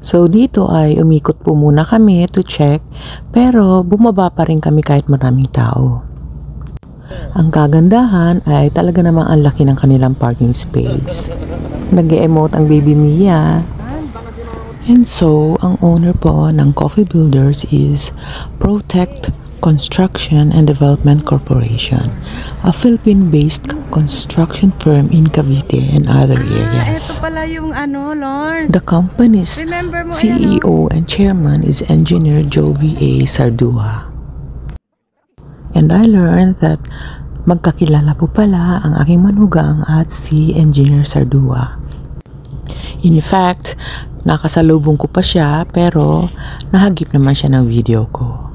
So dito ay umikot po muna kami to check, pero bumaba pa rin kami kahit maraming tao. Ang kagandahan ay talaga namang ang laki ng kanilang parking space. Nag-e-emote ang baby Mia. And so, ang owner po ng Coffee Builders is Protect Construction and Development Corporation, a Philippine-based construction firm in Cavite and other areas. Ito pala yung Lawrence. The company's CEO and chairman is Engineer Jovi A. Sardua. And I learned that magkakilala po pala ang aking manugang at si Engineer Sardua. In fact, nakasalubong ko pa siya pero nahagip naman siya ng video ko.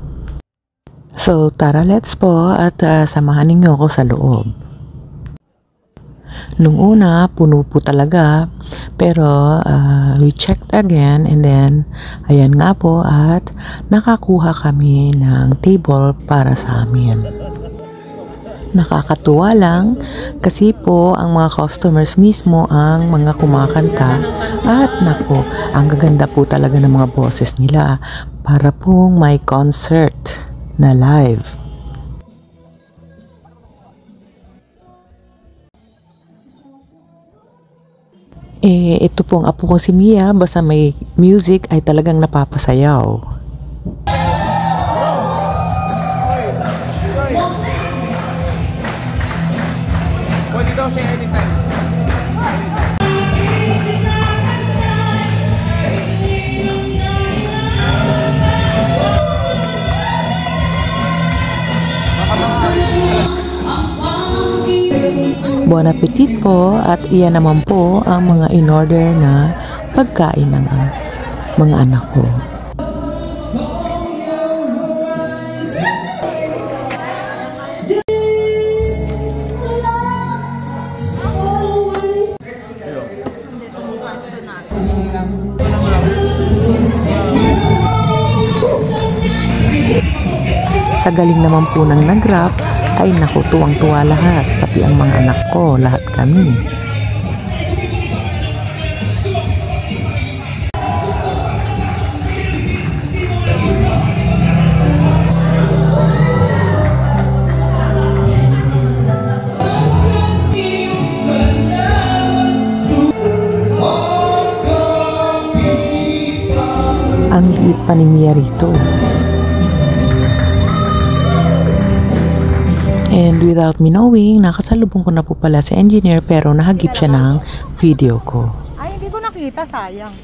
So tara, let's po at samahan ninyo ako sa loob. Nung una, puno po talaga, pero we checked again and then ayan nga po at nakakuha kami ng table para sa amin. Nakakatuwa lang kasi po ang mga customers mismo ang mga kumakanta at nako, ang gaganda po talaga ng mga boses nila para pong may concert na live. Ito pong apo ko si Mia, basta may music ay talagang napapasayaw. Pwede daw siya anytime. Bon appetit po at iyan naman po ang mga in-order na pagkain ng mga anak ko. Sa galing naman po ng nag-wrap, ay naku, tuwang-tuwa lahat, pati ang mga anak ko, lahat kami. Ang liit pa ni Mia rito. And without me knowing, nakasalubong ko na po pala si engineer pero nahagip siya ng video ko. Ay, hindi ko nakita, sayang.